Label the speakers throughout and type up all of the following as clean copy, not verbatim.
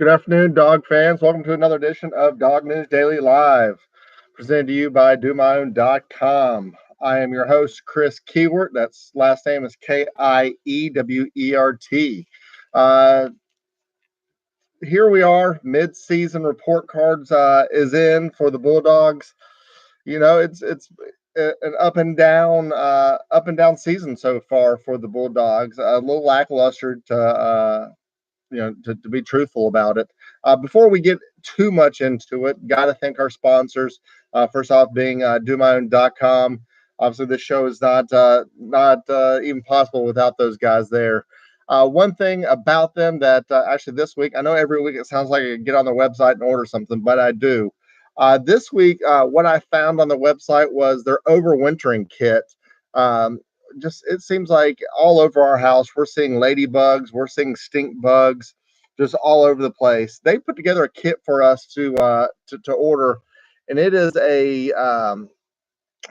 Speaker 1: Good afternoon, dog fans. Welcome to another edition of Dog News Daily Live, presented to you by DoMyOwn.com. I am your host, Chris Kiewert. That's last name is Kiewert. Here we are, mid-season report cards is in for the Bulldogs. It's an up and down season so far for the Bulldogs. A little lackluster to be truthful about it. Before we get too much into it, got to thank our sponsors. First off, being DoMyOwn.com. Obviously, this show is not even possible without those guys there. One thing about them that actually this week, I know every week it sounds like I get on their website and order something, but I do. This week, what I found on the website was their overwintering kit. Just it seems like all over our house we're seeing ladybugs, we're seeing stink bugs, just all over the place. They put together a kit for us to order, and it is a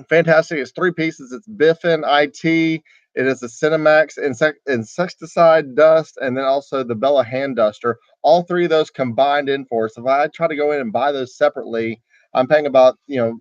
Speaker 1: fantastic. It's three pieces. It's Biffin IT. It is the Cinemax insecticide dust, and then also the Bella hand duster. All three of those combined in for us. If I try to go in and buy those separately, I'm paying about a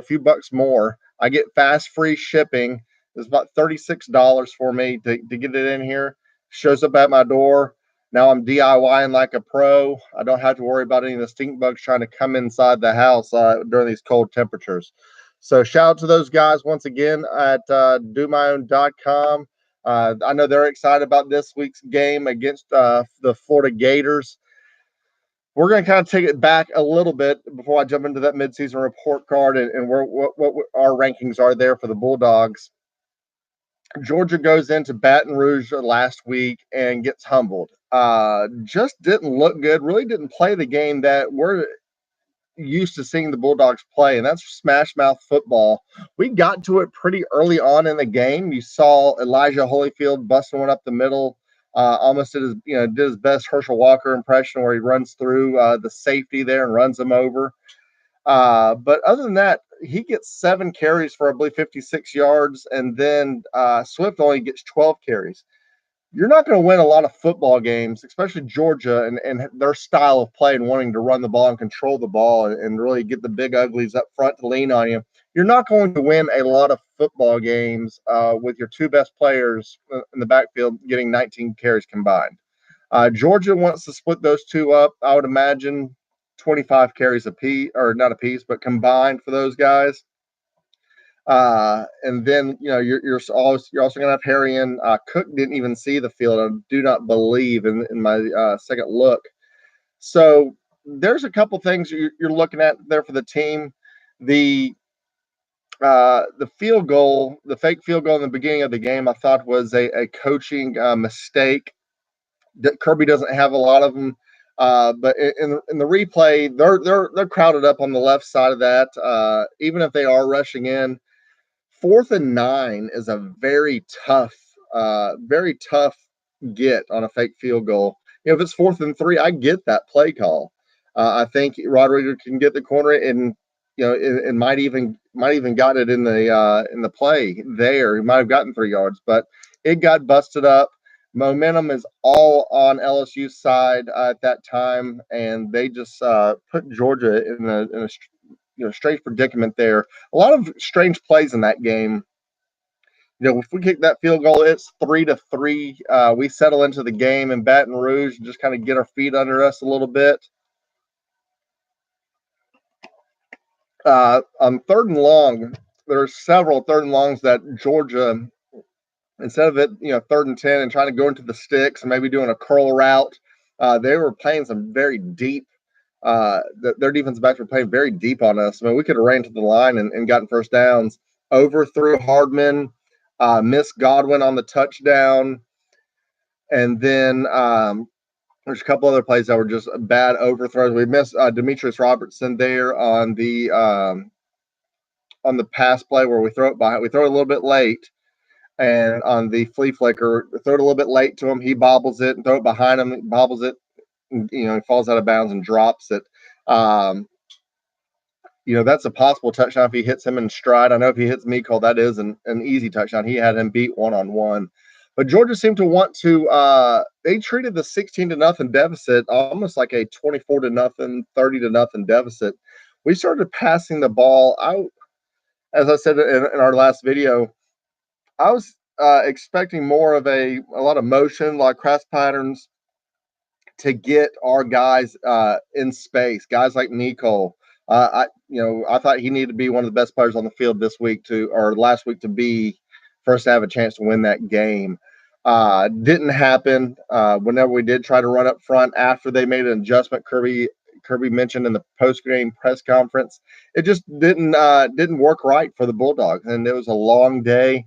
Speaker 1: few bucks more. I get fast free shipping. It's about $36 for me to get it in here. Shows up at my door. Now I'm DIYing like a pro. I don't have to worry about any of the stink bugs trying to come inside the house during these cold temperatures. So shout out to those guys once again at DoMyOwn.com. I know they're excited about this week's game against the Florida Gators. We're going to kind of take it back a little bit before I jump into that midseason report card and what our rankings are there for the Bulldogs. Georgia goes into Baton Rouge last week and gets humbled. Just didn't look good. Really didn't play the game that we're used to seeing the Bulldogs play, and that's smash mouth football. We got to it pretty early on in the game. You saw Elijah Holyfield busting one up the middle, almost did his best Herschel Walker impression where he runs through the safety there and runs him over. But other than that, he gets 7 carries for I believe 56 yards, and then Swift only gets 12 carries. You're not going to win a lot of football games, especially Georgia and their style of play and wanting to run the ball and control the ball and really get the big uglies up front to lean on you. You're not going to win a lot of football games with your two best players in the backfield getting 19 carries combined. Georgia wants to split those two up. I would imagine 25 carries a piece, or not a piece, but combined for those guys. And then you're also going to have Harrion. Cook didn't even see the field. I do not believe in my second look. So there's a couple things you're looking at there for the team. The field goal, the fake field goal in the beginning of the game, I thought was a coaching mistake. Kirby doesn't have a lot of them. But in the replay, they're crowded up on the left side of that. Even if they are rushing in, 4th and 9 is a very tough get on a fake field goal. If it's 4th and 3, I get that play call. I think Rodriguez can get the corner and it might even got it in the play there. He might have gotten 3 yards, but it got busted up. Momentum is all on LSU's side at that time, and they just put Georgia in a strange predicament there. A lot of strange plays in that game. If we kick that field goal, it's 3-3. We settle into the game in Baton Rouge and just kind of get our feet under us a little bit. On 3rd and long, there's several 3rd and longs that Georgia, instead of it, 3rd and 10 and trying to go into the sticks and maybe doing a curl route, they were playing some very deep. Their defensive backs were playing very deep on us. I mean, we could have ran to the line and gotten first downs. Overthrew Hardman, missed Godwin on the touchdown, and then there's a couple other plays that were just bad overthrows. We missed Demetrius Robertson there on the pass play where we throw it behind. We throw it a little bit late, and on the flea flicker, throw it a little bit late to him. He bobbles it and throw it behind him. He bobbles it. He falls out of bounds and drops it. That's a possible touchdown if he hits him in stride. I know if he hits Mecole, that is an easy touchdown. He had him beat one-on-one. But Georgia seemed to want to. They treated the 16-0 deficit almost like a 24-0, 30-0 deficit. We started passing the ball out, as I said in our last video. I was expecting more of a lot of motion, a lot of cross patterns to get our guys in space. Guys like Nicole. I thought he needed to be one of the best players on the field this week or last week to be first to have a chance to win that game. Didn't happen. Whenever we did try to run up front after they made an adjustment, Kirby mentioned in the post game press conference, it just didn't work right for the Bulldogs, and it was a long day.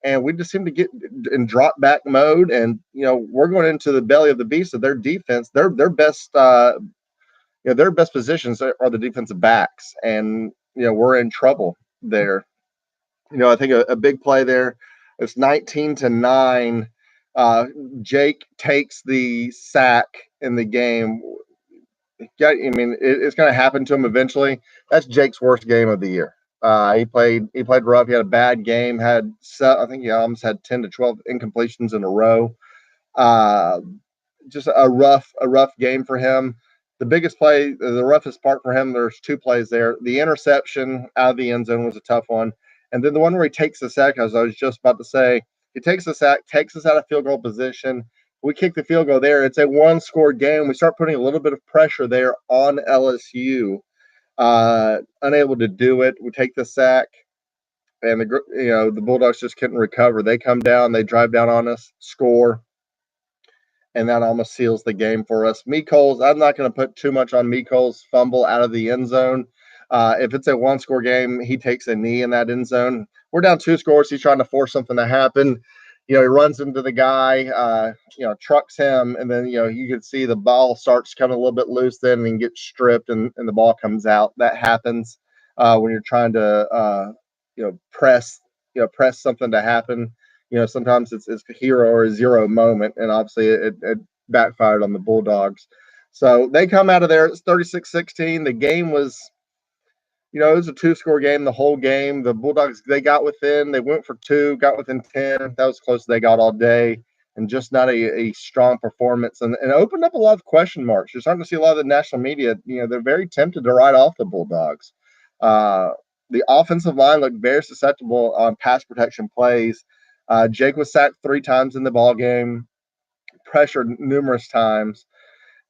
Speaker 1: And we just seem to get in drop back mode, and we're going into the belly of the beast of their defense. Their best their best positions are the defensive backs, and we're in trouble there. I think a big play there. It's 19-9. Jake takes the sack in the game. I mean, it's going to happen to him eventually. That's Jake's worst game of the year. He played rough. He had a bad game. I think he almost had 10 to 12 incompletions in a row. Just a rough game for him. The biggest play, the roughest part for him, there's two plays there. The interception out of the end zone was a tough one. And then the one where he takes the sack, as I was just about to say, he takes the sack, takes us out of field goal position. We kick the field goal there. It's a one-score game. We start putting a little bit of pressure there on LSU. Unable to do it. We take the sack, and the Bulldogs just couldn't recover. They come down, they drive down on us, score, and that almost seals the game for us. Mecole's, I'm not going to put too much on Mecole's fumble out of the end zone. If it's a one-score game, he takes a knee in that end zone. We're down 2 scores. He's trying to force something to happen. He runs into the guy, trucks him, and then, you can see the ball starts coming a little bit loose then and gets stripped, and the ball comes out. That happens when you're trying to, press something to happen. Sometimes it's a hero or a zero moment, and obviously it backfired on the Bulldogs. So they come out of there. It's 36-16. The game was, it was a 2-score game the whole game. The Bulldogs, they got within. They went for 2, got within 10. That was close as they got all day, and just not a strong performance. And opened up a lot of question marks. You're starting to see a lot of the national media, they're very tempted to write off the Bulldogs. The offensive line looked very susceptible on pass protection plays. Jake was sacked 3 times in the ball game, pressured numerous times.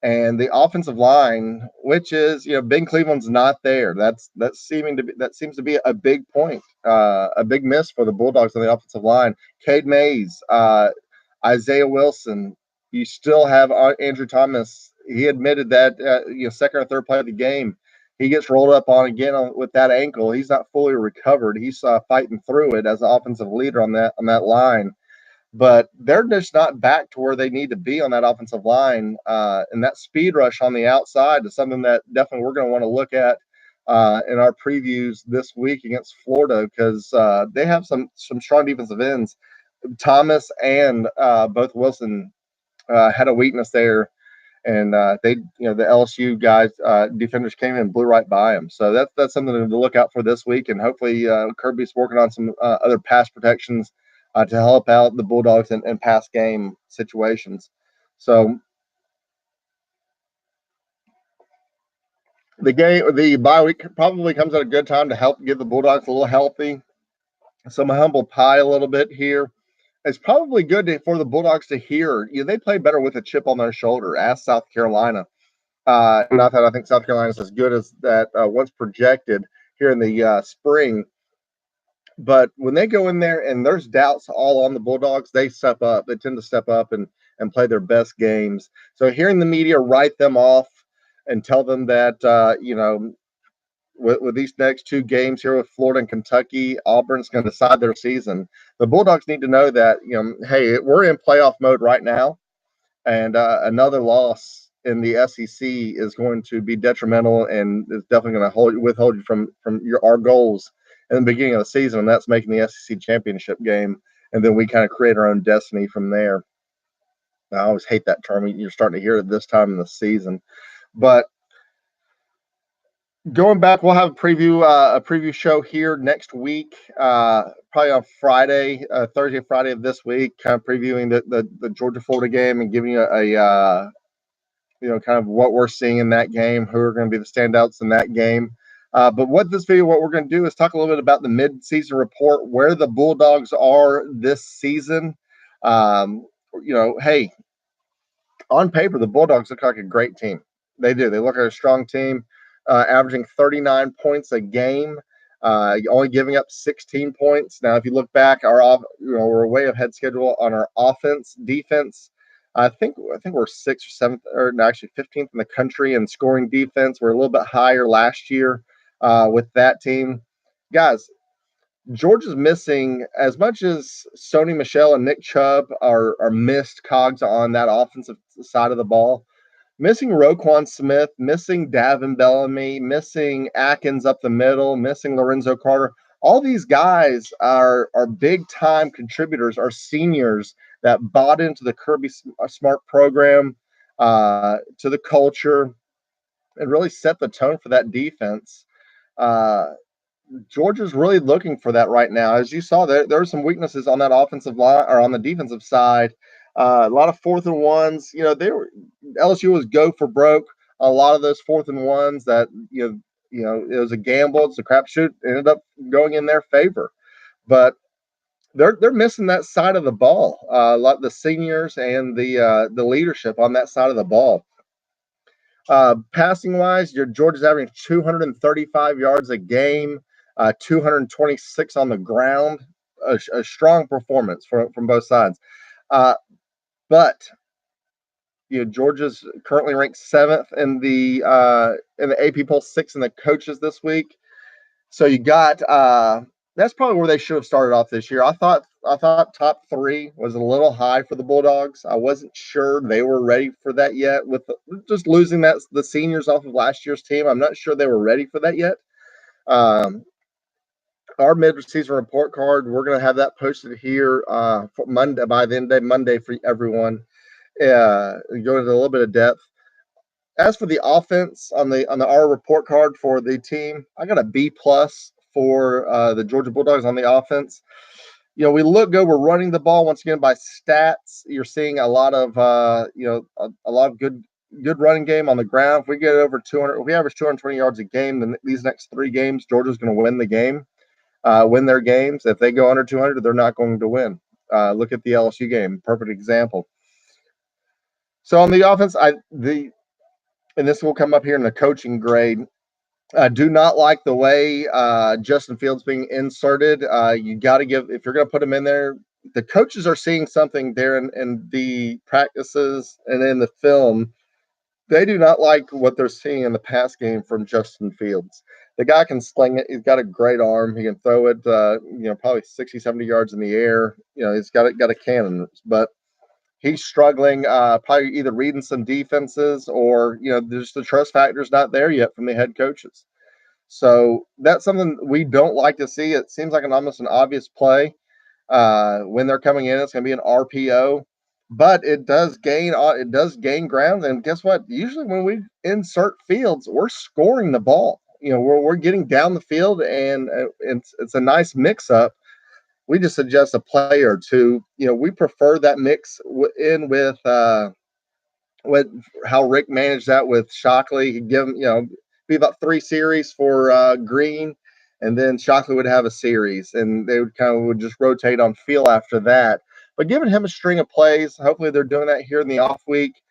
Speaker 1: And the offensive line, which is, Ben Cleveland's not there. That seems to be a big point, a big miss for the Bulldogs on the offensive line. Cade Mays, Isaiah Wilson. You still have Andrew Thomas. He admitted that, second or third play of the game, he gets rolled up on again with that ankle. He's not fully recovered. He's fighting through it as an offensive leader on that line. But they're just not back to where they need to be on that offensive line. And that speed rush on the outside is something that definitely we're going to want to look at in our previews this week against Florida, because they have some strong defensive ends. Thomas and both Wilson had a weakness there. And the LSU guys, defenders came in and blew right by them. So that's something to look out for this week. And hopefully Kirby's working on some other pass protections to help out the Bulldogs in pass game situations. So the bye week probably comes at a good time to help get the Bulldogs a little healthy. So I'm humble pie a little bit here. It's probably good for the Bulldogs to hear, they play better with a chip on their shoulder. Ask South Carolina. Not that I think South Carolina is as good as that once projected here in the spring. But when they go in there and there's doubts all on the Bulldogs, they step up. They tend to step up and play their best games. So hearing the media write them off and tell them that, with these next 2 games here with Florida and Kentucky, Auburn's going to decide their season. The Bulldogs need to know that, hey, we're in playoff mode right now, and another loss in the SEC is going to be detrimental and is definitely going to withhold you from our goals in the beginning of the season, and that's making the SEC championship game, and then we kind of create our own destiny from there. I always hate that term. You're starting to hear it this time in the season. But Going back, we'll have a preview show here next week, probably on Friday, Thursday, Friday of this week, kind of previewing the Georgia Florida game and giving you kind of what we're seeing in that game, who are going to be the standouts in that game. But what we're going to do is talk a little bit about the mid-season report, where the Bulldogs are this season. Hey, on paper, the Bulldogs look like a great team. They do. They look like a strong team, averaging 39 points a game, only giving up 16 points. Now, if you look back, we're way ahead schedule on our offense, defense. I think we're sixth or seventh, or no, actually 15th in the country in scoring defense. We're a little bit higher last year with that team, guys. Georgia's missing as much as Sony Michel and Nick Chubb are missed cogs on that offensive side of the ball. Missing Roquan Smith, missing Davin Bellamy, missing Atkins up the middle, missing Lorenzo Carter. All these guys are big time contributors, are seniors that bought into the Kirby Smart program, to the culture, and really set the tone for that defense. Uh, Georgia's really looking for that right now. As you saw, there are some weaknesses on that offensive line or on the defensive side. A lot of 4th and 1s. LSU was go for broke. A lot of those 4th and 1s that it was a gamble. It's a crapshoot. Ended up going in their favor, but they're missing that side of the ball. A lot of the seniors and the leadership on that side of the ball. Passing wise, Georgia's averaging 235 yards a game, 226 on the ground. A strong performance from both sides. But Georgia's currently ranked 7th in the AP poll, 6th in the coaches this week. So you got that's probably where they should have started off this year. I thought top 3 was a little high for the Bulldogs. I wasn't sure they were ready for that yet. With just losing the seniors off of last year's team, I'm not sure they were ready for that yet. Our mid-season report card, we're going to have that posted here for Monday, by the end of Monday, for everyone. Go into a little bit of depth. As for the offense on the our report card for the team, I got a B+ for the Georgia Bulldogs on the offense. We look good. We're running the ball once again by stats. You're seeing a lot of a lot of good running game on the ground. If we get over 200, if we average 220 yards a game, then these next 3 games, Georgia's going to win the game, win their games. If they go under 200, they're not going to win. Look at the LSU game, perfect example. So on the offense, and this will come up here in the coaching grade. I do not like the way Justin Fields being inserted. You got to if you're going to put him in there, the coaches are seeing something there in the practices and in the film. They do not like what they're seeing in the pass game from Justin Fields. The guy can sling it. He's got a great arm. He can throw it, probably 60, 70 yards in the air. He's got a cannon, but he's struggling, probably either reading some defenses or, just the trust factor is not there yet from the head coaches. So that's something we don't like to see. It seems like almost an obvious play. When they're coming in, it's going to be an RPO, but it does gain ground. And guess what? Usually when we insert Fields, we're scoring the ball. We're getting down the field, and it's a nice mix up. We just suggest a play or two. We prefer that mix in with how Rick managed that with Shockley. He'd give him, be about 3 series for Green, and then Shockley would have a series, and they would just rotate on feel after that. But giving him a string of plays, hopefully they're doing that here in the off week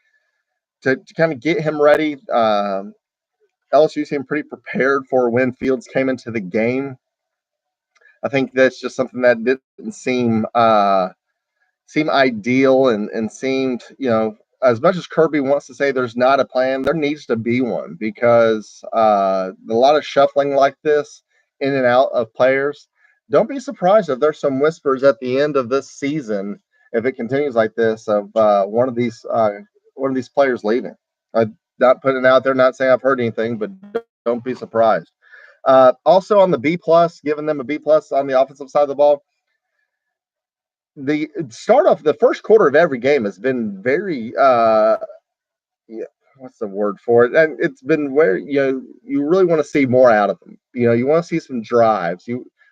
Speaker 1: to kind of get him ready. LSU seemed pretty prepared for when Fields came into the game. I think that's just something that didn't seem ideal and seemed, as much as Kirby wants to say there's not a plan, there needs to be one, because a lot of shuffling like this in and out of players. Don't be surprised if there's some whispers at the end of this season, if it continues like this, of one of these players leaving. I'm not putting it out there, not saying I've heard anything, but don't be surprised. Also on the B+, giving them a B+ on the offensive side of the ball. The start off the first quarter of every game has been very what's the word for it? And it's been where you really want to see more out of them. You want to see some drives.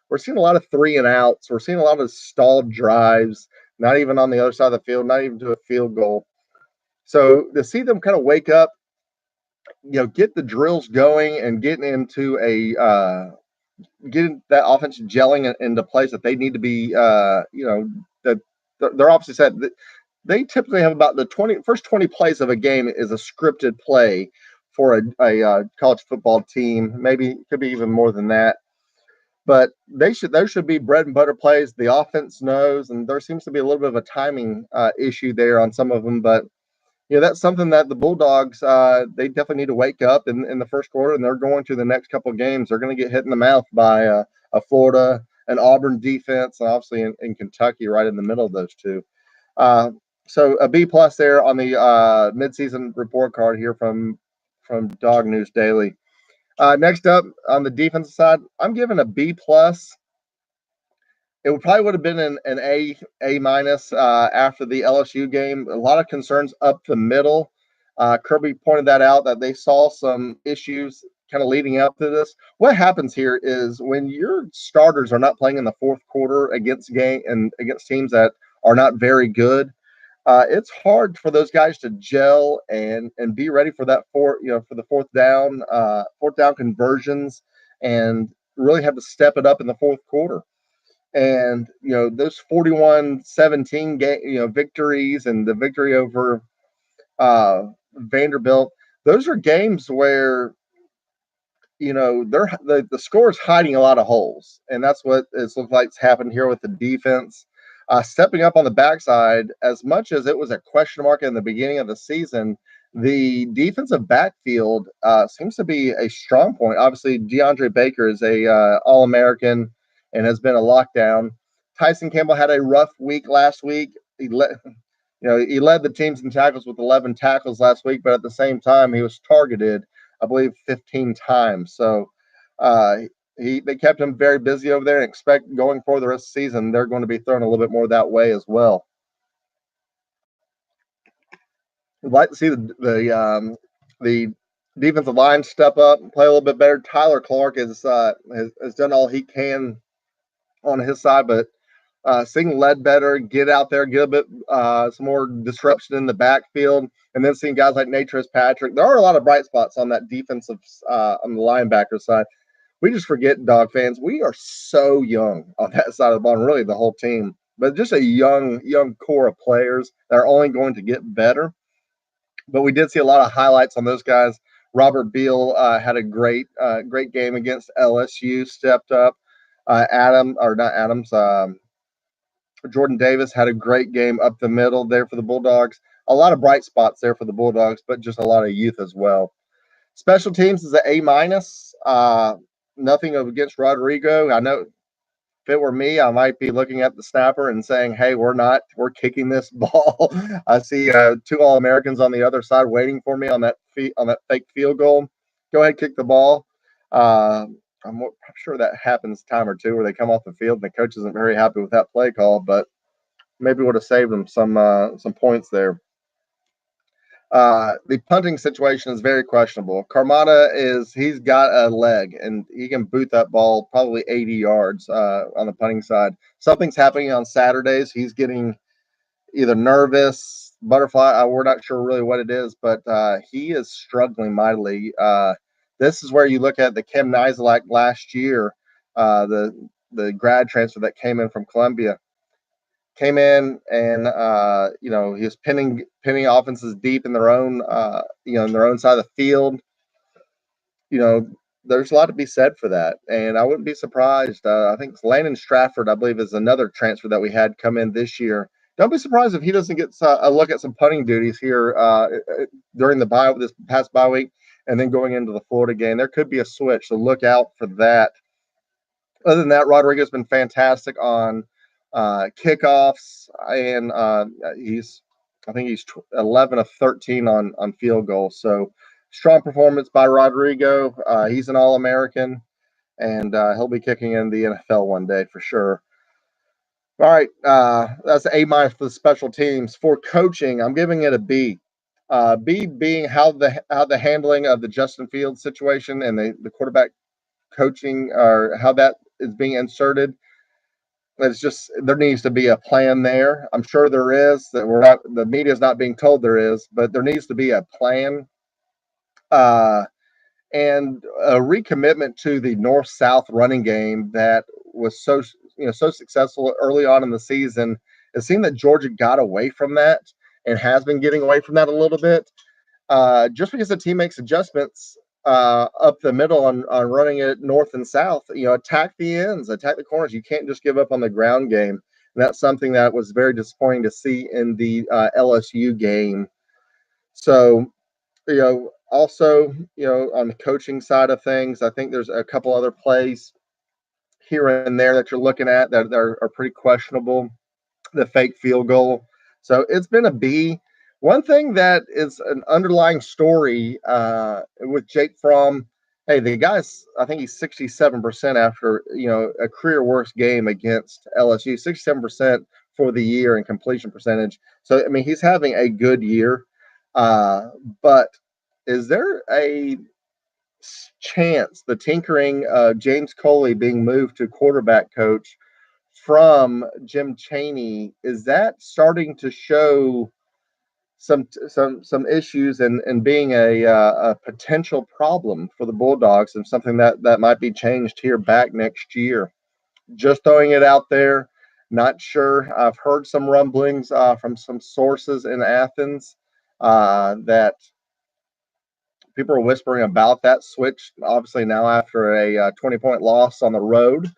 Speaker 1: We're seeing a lot of 3 and outs. We're seeing a lot of stalled drives, not even on the other side of the field, not even to a field goal. So to see them kind of wake up, get the drills going and getting into getting that offense gelling into place that they need to be, that they're obviously said that they typically have about the first 20 plays of a game is a scripted play for a college football team. Maybe it could be even more than that. But those should be bread and butter plays. The offense knows, and there seems to be a little bit of a timing issue there on some of them. But that's something that the Bulldogs they definitely need to wake up in the first quarter, and they're going to the next couple of games. They're going to get hit in the mouth by a Florida, an Auburn defense, and obviously in Kentucky, right in the middle of those two. So a B plus there on the midseason report card here from Dog News Daily. Next up on the defensive side, I'm giving a B plus. It would have been an A minus after the LSU game. A lot of concerns up the middle. Kirby pointed that out that they saw some issues kind of leading up to this. What happens here is when your starters are not playing in the fourth quarter against teams that are not very good, it's hard for those guys to gel and be ready for that for the fourth down conversions and really have to step it up in the fourth quarter. And those 41-17 victories and the victory over Vanderbilt, those are games where the score is hiding a lot of holes, and that's what it looks like it's happened here with the defense stepping up on the backside. As much as it was a question mark in the beginning of the season, the defensive backfield seems to be a strong point. Obviously, DeAndre Baker is a All-American and has been a lockdown. Tyson Campbell had a rough week last week. He led the teams in tackles with 11 tackles last week, but at the same time, he was targeted, I believe, 15 times. So they kept him very busy over there, and expect going for the rest of the season, they're going to be thrown a little bit more that way as well. We'd like to see the defensive line step up and play a little bit better. Tyler Clark has done all he can on his side, but seeing Ledbetter get out there, get a bit some more disruption in the backfield, and then seeing guys like Natrez Patrick. There are a lot of bright spots on that defensive on the linebacker side. We just forget, Dog fans, we are so young on that side of the ball, and really the whole team. But just a young core of players that are only going to get better. But we did see a lot of highlights on those guys. Robert Beal had a great game against LSU, stepped up. Jordan Davis had a great game up the middle there for the Bulldogs. A lot of bright spots there for the Bulldogs, but just a lot of youth as well. Special teams is an A minus. Nothing against Rodrigo. I know if it were me, I might be looking at the snapper and saying, "Hey, we're kicking this ball." I see 2 All-Americans on the other side waiting for me on that fake field goal. Go ahead, kick the ball. I'm sure that happens a time or two where they come off the field and the coach isn't very happy with that play call, but maybe would have saved them some points there. The punting situation is very questionable. Carmada he's got a leg and he can boot that ball probably 80 yards on the punting side. Something's happening on Saturdays. He's getting either nervous, butterfly. We're not sure really what it is, but he is struggling mightily. This is where you look at the Kem Nizelak last year, the grad transfer that came in from Columbia. Came in and he was pinning offenses deep in their own in their own side of the field. There's a lot to be said for that, and I wouldn't be surprised. I think Landon Stratford, I believe, is another transfer that we had come in this year. Don't be surprised if he doesn't get a look at some punting duties here during this past bye week, and then going into the Florida game. There could be a switch, so look out for that. Other than that, Rodrigo's been fantastic on kickoffs, and I think he's 11 of 13 on field goals. So strong performance by Rodrigo. He's an All-American, and he'll be kicking in the NFL one day for sure. All right, that's an A- for the special teams. For coaching, I'm giving it a B. B being how the handling of the Justin Fields situation and the quarterback coaching, or how that is being inserted. It's just there needs to be a plan there. I'm sure there is. That we're not the media is not being told there is, but there needs to be a plan. Uh, and a recommitment to the north-south running game that was so successful early on in the season. It seemed that Georgia got away from that and has been getting away from that a little bit. Just because the team makes adjustments up the middle on running it north and south, attack the ends, attack the corners. You can't just give up on the ground game. And that's something that was very disappointing to see in the LSU game. So, also, on the coaching side of things, I think there's a couple other plays here and there that you're looking at that are pretty questionable. The fake field goal. So it's been a B. One thing that is an underlying story with Jake Fromm, hey, the guy's, I think he's 67% after, a career worst game against LSU, 67% for the year in completion percentage. So, I mean, he's having a good year. But is there a chance the tinkering James Coley being moved to quarterback coach from Jim Chaney, is that starting to show some issues and being a potential problem for the Bulldogs, and something that might be changed here back next year? Just throwing it out there. Not sure. I've heard some rumblings from some sources in Athens that people are whispering about that switch, obviously now after a 20-point loss on the road.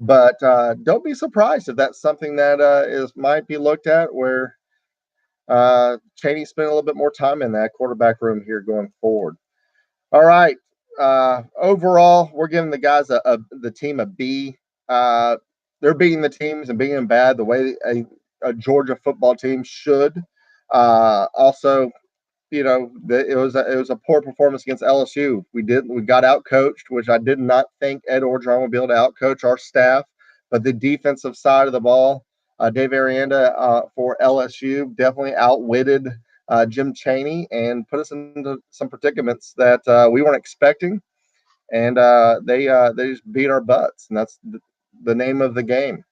Speaker 1: But don't be surprised if that's something that might be looked at, where Chaney spent a little bit more time in that quarterback room here going forward. All right. Overall, we're giving the guys the team a B. They're beating the teams and being them bad the way a Georgia football team should. Also, it was a poor performance against LSU. We got out coached, which I did not think Ed Orgeron would be able to out coach our staff. But the defensive side of the ball, Dave Aranda for LSU definitely outwitted Jim Chaney and put us into some predicaments that we weren't expecting, and they just beat our butts, and that's the name of the game.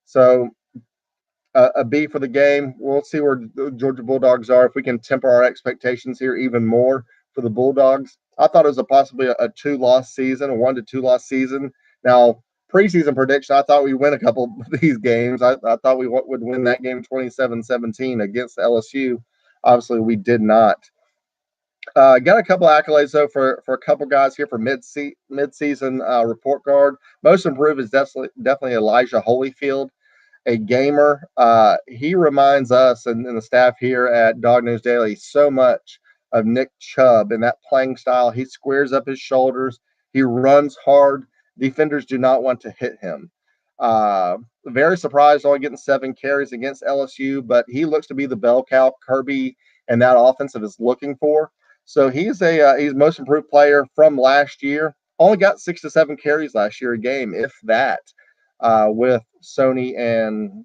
Speaker 1: So a B for the game. We'll see where the Georgia Bulldogs are, if we can temper our expectations here even more for the Bulldogs. I thought it was possibly a 2-loss season, a 1-2 loss season. Now, preseason prediction, I thought we'd win a couple of these games. I thought we would win that game 27-17 against LSU. Obviously, we did not. Got a couple accolades though for a couple guys here for mid-season report card. Most improved is definitely Elijah Holyfield, a gamer. He reminds us and the staff here at Dog News Daily so much of Nick Chubb in that playing style. He squares up his shoulders. He runs hard. Defenders do not want to hit him. Very surprised only getting 7 carries against LSU, but he looks to be the bell cow Kirby and that offensive is looking for. So he's most improved player from last year. Only got 6 to 7 carries last year a game, if that, with Sony and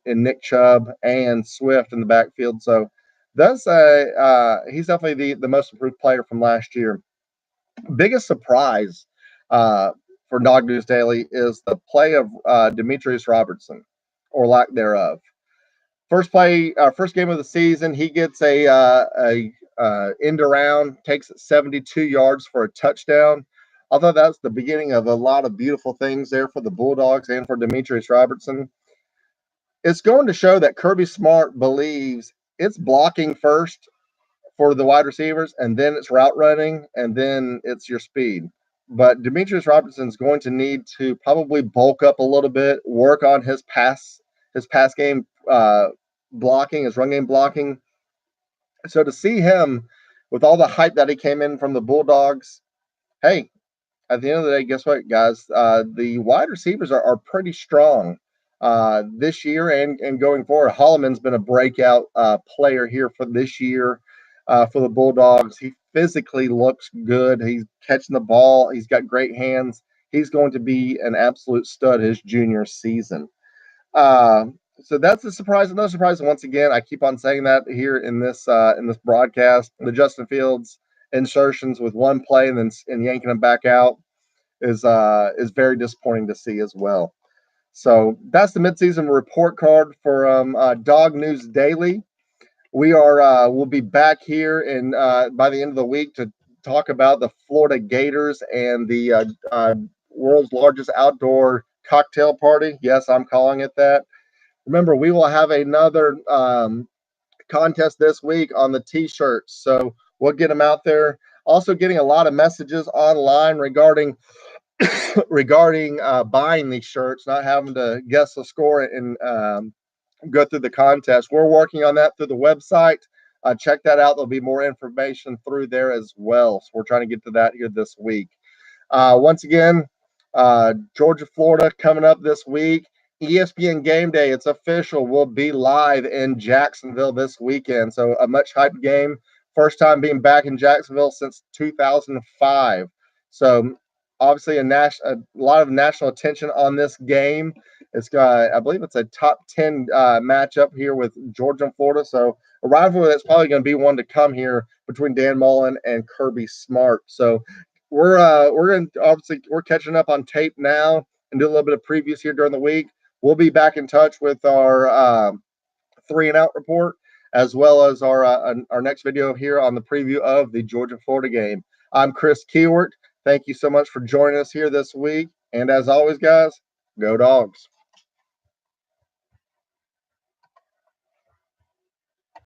Speaker 1: Nick Chubb and Swift in the backfield. So that's he's definitely the most improved player from last year. Biggest surprise for Dog News Daily is the play of Demetrius Robertson, or lack thereof. First game of the season, he gets a end around, takes it 72 yards for a touchdown. I thought that's the beginning of a lot of beautiful things there for the Bulldogs and for Demetrius Robertson. It's going to show that Kirby Smart believes it's blocking first for the wide receivers, and then it's route running, and then it's your speed. But Demetrius Robertson's going to need to probably bulk up a little bit, work on his pass game blocking, his run game blocking. So to see him with all the hype that he came in from the Bulldogs, hey, at the end of the day, guess what, guys? The wide receivers are pretty strong this year and going forward. Holloman's been a breakout player here for this year for the Bulldogs. He physically looks good. He's catching the ball. He's got great hands. He's going to be an absolute stud his junior season. So that's a surprise. Another surprise. And once again, I keep on saying that here in this broadcast. The Justin Fields insertions with one play and yanking them back out is very disappointing to see as well. So that's the midseason report card for Dog News Daily. We'll be back here in by the end of the week to talk about the Florida Gators and the world's largest outdoor cocktail party. Yes, I'm calling it that. Remember, we will have another contest this week on the t-shirts, so we'll get them out there. Also, getting a lot of messages online regarding buying these shirts, not having to guess the score and go through the contest. We're working on that through the website. Check that out. There'll be more information through there as well. So we're trying to get to that here this week. Once again, Georgia, Florida coming up this week. ESPN Game Day, it's official, will be live in Jacksonville this weekend. So a much hyped game. First time being back in Jacksonville since 2005. So obviously a lot of national attention on this game. It's got, I believe it's a top 10 matchup here with Georgia and Florida. So a rivalry that's probably going to be one to come here between Dan Mullen and Kirby Smart. So we're going to obviously we're catching up on tape now and do a little bit of previews here during the week. We'll be back in touch with our 3 and Out report as well as our next video here on the preview of the Georgia Florida game. I'm Chris Keywert. Thank you so much for joining us here this week. And as always, guys, go Dogs.